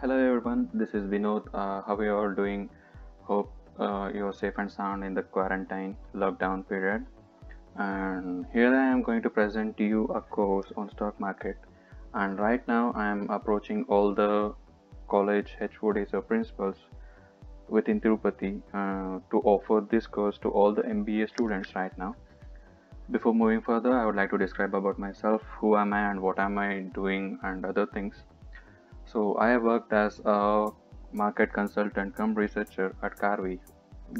Hello everyone, this is Vinod. How are you all doing? Hope you're safe and sound in the quarantine lockdown period. And here I am going to present to you a course on stock market. And right now I am approaching all the college HODs or principals within Tirupati to offer this course to all the MBA students right now. Before moving further, I would like to describe about myself, who am I and what am I doing and other things. So I worked as a market consultant cum researcher at Carvi,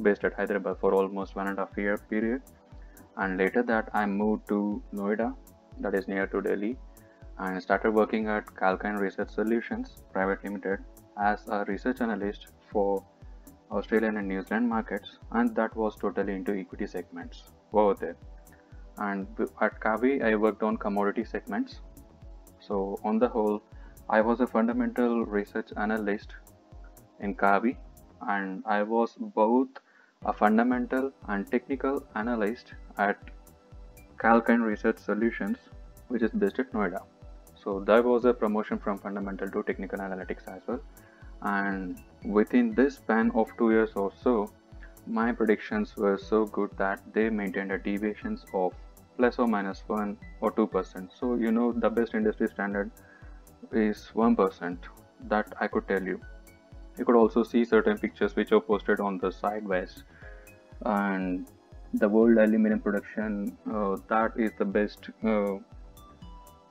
based at Hyderabad for almost 1.5 year period. And later that I moved to Noida, that is near to Delhi, and started working at Calkine Research Solutions Private Limited as a research analyst for Australian and New Zealand markets, and that was totally into equity segments over there. And at Kavi, I worked on commodity segments. So on the whole, I was a fundamental research analyst in Kavi, and I was both a fundamental and technical analyst at Calkine Research Solutions, which is based at Noida. So that was a promotion from fundamental to technical analytics as well. And within this span of 2 years or so, my predictions were so good that they maintained a deviations of plus or minus 1 or 2%. So the best industry standard is 1%, that I could tell you. You could also see certain pictures which are posted on the sideways, and the world aluminum production, that is the best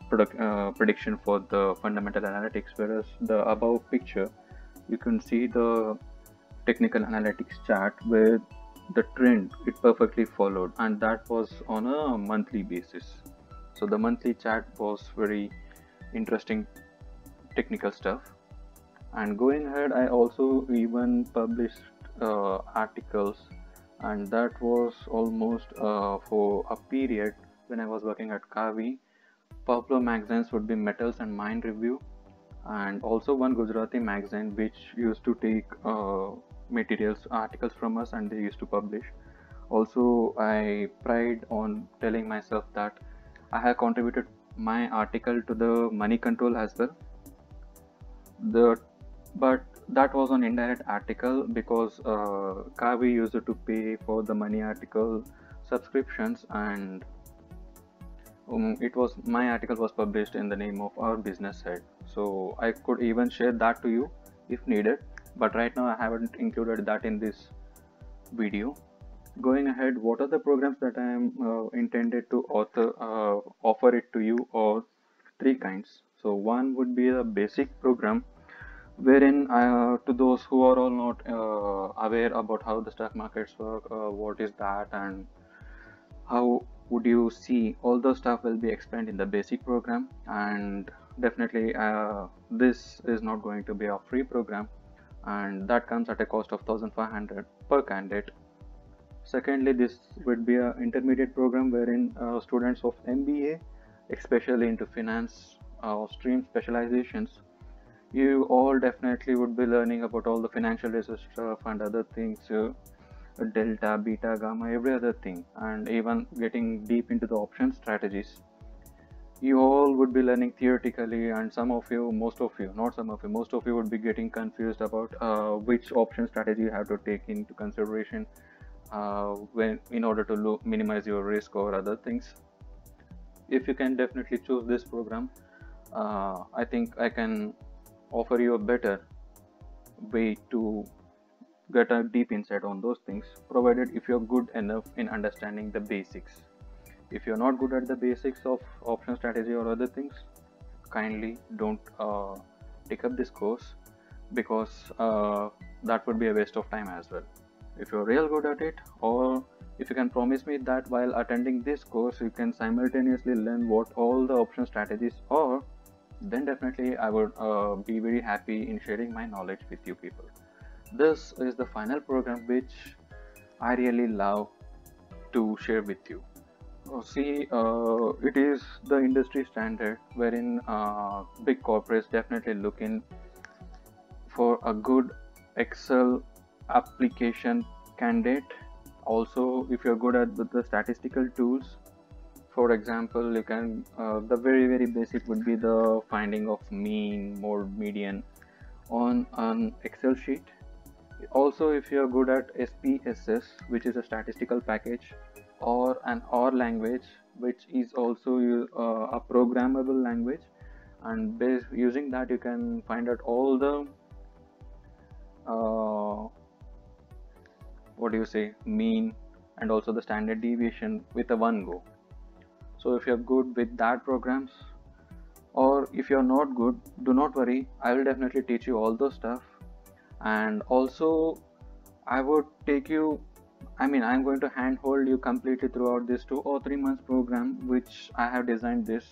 prediction for the fundamental analytics, whereas the above picture you can see the technical analytics chart where the trend it perfectly followed, and that was on a monthly basis. So the monthly chart was very interesting technical stuff. And going ahead, I also even published articles, and that was almost for a period when I was working at Kavi. Popular magazines would be Metals and Mine Review, and also one Gujarati magazine which used to take materials articles from us and they used to publish. Also, I pride on telling myself that I have contributed my article to the money control as well. The but that was an indirect article because Kavi used to pay for the money article subscriptions, and it was my article was published in the name of our business head. So I could even share that to you if needed, but right now I haven't included that in this video. Going ahead, what are the programs that I am intended to offer it to you, or three kinds. So one would be a basic program wherein to those who are all not aware about how the stock markets work, what is that and how would you see, all the stuff will be explained in the basic program. And definitely this is not going to be a free program, and that comes at a cost of 1500 per candidate. Secondly, this would be an intermediate program wherein students of MBA, especially into finance stream specializations, you all definitely would be learning about all the financial research stuff and other things, delta, beta, gamma, every other thing, and even getting deep into the option strategies. You all would be learning theoretically, and some of you, most of you, not some of you, most of you would be getting confused about which option strategy you have to take into consideration when in order to minimize your risk or other things. If you can definitely choose this program, I think I can offer you a better way to get a deep insight on those things, provided if you're good enough in understanding the basics. If you're not good at the basics of option strategy or other things, kindly don't take up this course, because that would be a waste of time as well. If you're real good at it, or if you can promise me that while attending this course you can simultaneously learn what all the option strategies are, then definitely I would be very happy in sharing my knowledge with you people. This is the final program which I really love to share with you. See, it is the industry standard wherein big corporates definitely looking for a good Excel application candidate. Also, if you're good at the statistical tools, for example, you can the very basic would be the finding of mean, mode, median, on an Excel sheet. Also, if you're good at SPSS, which is a statistical package, or an OR language, which is also a programmable language, and using that you can find out all the uh, what do you say, mean, and also the standard deviation with a one go. So if you're good with that programs, or if you're not good, do not worry, I will definitely teach you all those stuff. And also I would take you, I'm going to handhold you completely throughout this 2 or 3 months program which I have designed this.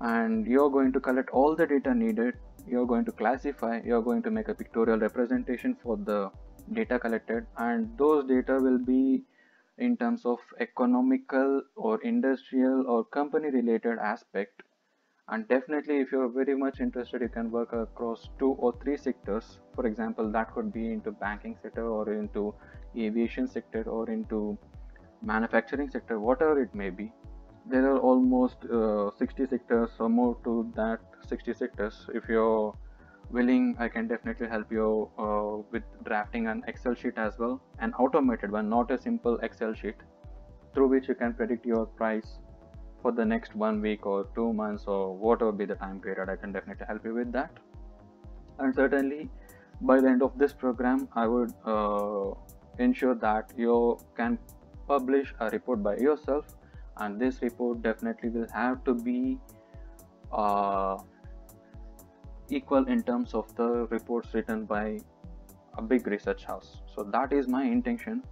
And you're going to collect all the data needed, you're going to classify, you're going to make a pictorial representation for the data collected, and those data will be in terms of economical or industrial or company related aspect. And definitely if you're very much interested, you can work across 2 or 3 sectors. For example, that could be into banking sector or into aviation sector or into manufacturing sector, whatever it may be. There are almost 60 sectors or more to that 60 sectors. If you're willing, I can definitely help you with drafting an Excel sheet as well, an automated one, not a simple Excel sheet, through which you can predict your price for the next 1 week or 2 months or whatever be the time period. I can definitely help you with that. And certainly by the end of this program, I would ensure that you can publish a report by yourself, and this report definitely will have to be uh, equal in terms of the reports written by a big research house. So that is my intention,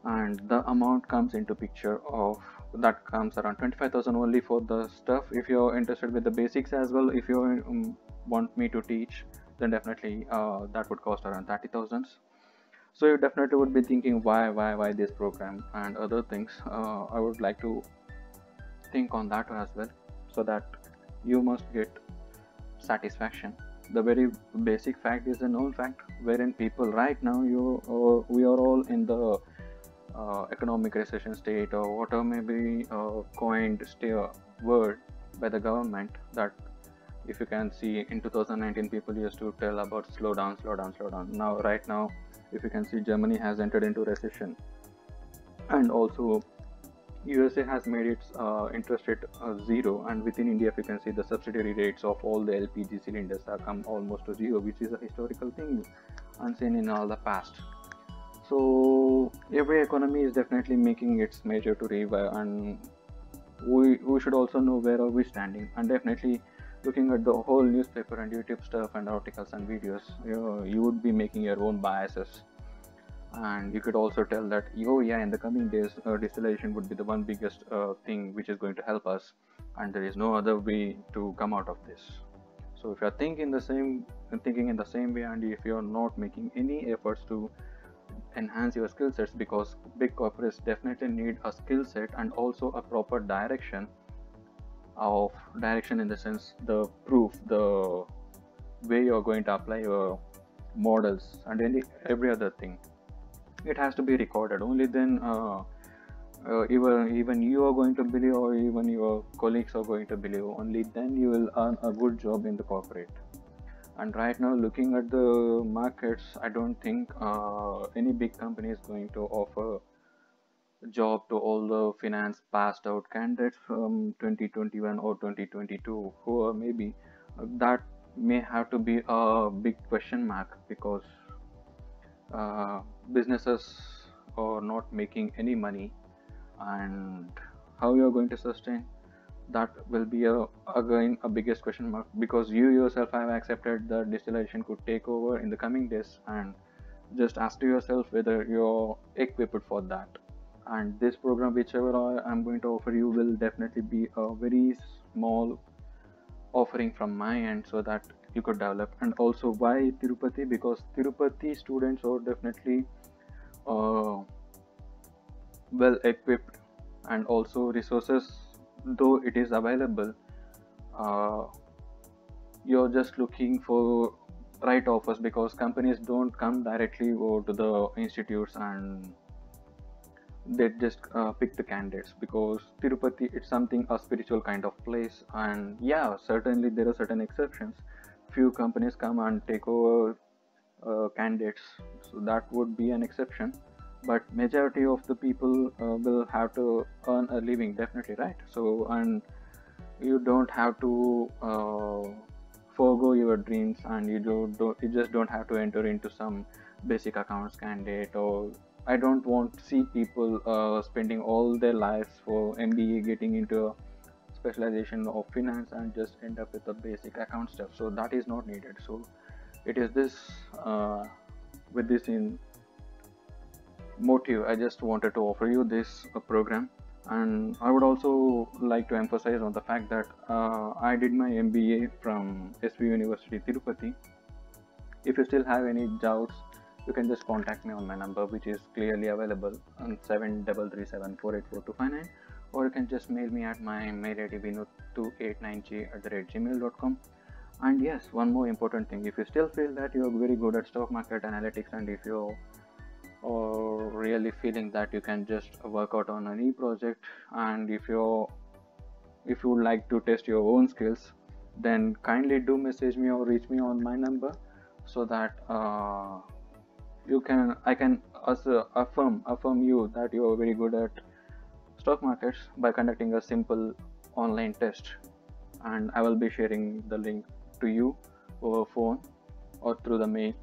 and the amount comes into picture of that comes around 25,000 only for the stuff. If you're interested with the basics as well, if you want me to teach, then definitely that would cost around 30,000. So you definitely would be thinking why this program and other things. I would like to think on that as well, so that you must get satisfaction. The very basic fact is a known fact, wherein people right now, we are all in the economic recession state or whatever may be coined word by the government. That if you can see in 2019, people used to tell about slow down, slow down, slow down. Now, right now, if you can see, Germany has entered into recession, and also USA has made its interest rate zero, and within India, if you can see, the subsidiary rates of all the LPG cylinders have come almost to zero, which is a historical thing unseen in all the past. So every economy is definitely making its measure to revive, and we should also know where are we standing. And definitely looking at the whole newspaper and YouTube stuff and articles and videos, you would be making your own biases. And you could also tell that, oh yeah, in the coming days, distillation would be the one biggest thing which is going to help us, and there is no other way to come out of this. So if you're thinking in the same way, and if you're not making any efforts to enhance your skill sets, because big corporates definitely need a skill set and also a proper direction in the sense, the proof, the way you're going to apply your models and every other thing. It has to be recorded. Only then even you are going to believe, or even your colleagues are going to believe. Only then you will earn a good job in the corporate. And right now, looking at the markets, I don't think any big company is going to offer a job to all the finance passed out candidates from 2021 or 2022, who are maybe that may have to be a big question mark, because businesses are not making any money, and how you are going to sustain, that will be again a biggest question mark, because you yourself have accepted that distillation could take over in the coming days, and just ask yourself whether you're equipped for that. And this program, whichever I'm going to offer you, will definitely be a very small offering from my end, so that you could develop. And also, why Tirupati? Because Tirupati students are definitely uh, well equipped, and also resources, though it is available, uh, you're just looking for right offers, because companies don't come directly over to the institutes and they just pick the candidates, because Tirupati, it's something a spiritual kind of place. And yeah, certainly there are certain exceptions. few companies come and take over candidates, so that would be an exception, but majority of the people will have to earn a living, definitely, right? So, and you don't have to forego your dreams, and you just don't have to enter into some basic accounts candidate. Or I don't want to see people spending all their lives for MBA, getting into a specialization of finance, and just end up with the basic account stuff. So that is not needed. So it is this with this in motive, I just wanted to offer you this program. And I would also like to emphasize on the fact that I did my MBA from SV University Tirupati. If you still have any doubts, you can just contact me on my number, which is clearly available on 7337484259, or you can just mail me at my mail ID vinod289g@gmail.com. And yes, one more important thing, if you still feel that you're very good at stock market analytics, and if you're really feeling that you can just work out on any project, and if you would like to test your own skills, then kindly do message me or reach me on my number, so that I can also affirm you that you are very good at stock markets by conducting a simple online test. And I will be sharing the link to you over phone or through the mail,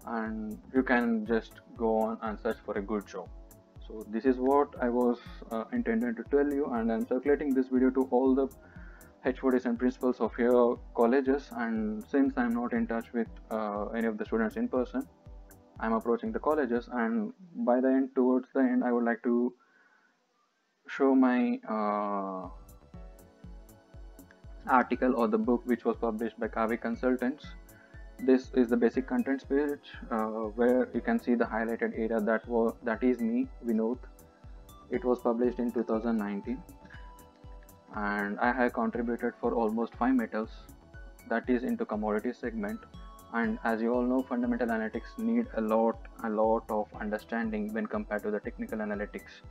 and you can just go on and search for a good job. So this is what I was intended to tell you, and I'm circulating this video to all the HODs and principals of your colleges. And since I'm not in touch with any of the students in person, I'm approaching the colleges, and by the end, towards the end, I would like to show my article or the book which was published by Kavi Consultants. This is the basic contents page where you can see the highlighted area that is me, Vinod. It was published in 2019, and I have contributed for almost 5 metals, that is into commodity segment. And as you all know, fundamental analytics need a lot of understanding when compared to the technical analytics.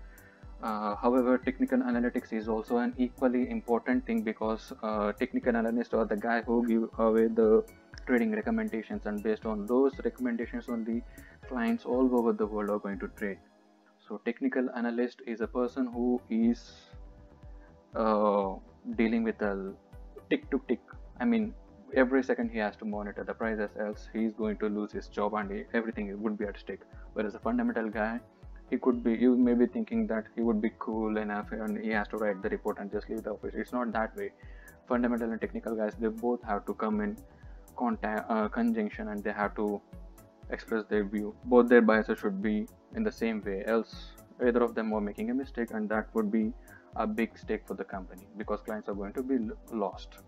However, technical analytics is also an equally important thing, because technical analysts are the guy who give away the trading recommendations, and based on those recommendations only, clients all over the world are going to trade. So technical analyst is a person who is dealing with a tick to tick. I mean, every second he has to monitor the prices, else he is going to lose his job, and everything would be at stake. Whereas a fundamental guy, you may be thinking that he would be cool enough and he has to write the report and just leave the office. It's not that way. Fundamental and technical guys, they both have to come in conjunction, and they have to express their view. Both their biases should be in the same way, else either of them are making a mistake, and that would be a big stake for the company, because clients are going to be lost.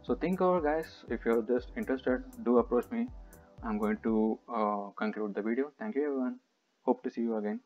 So think over, guys. If you're just interested, do approach me. I'm going to conclude the video. Thank you, everyone. Hope to see you again.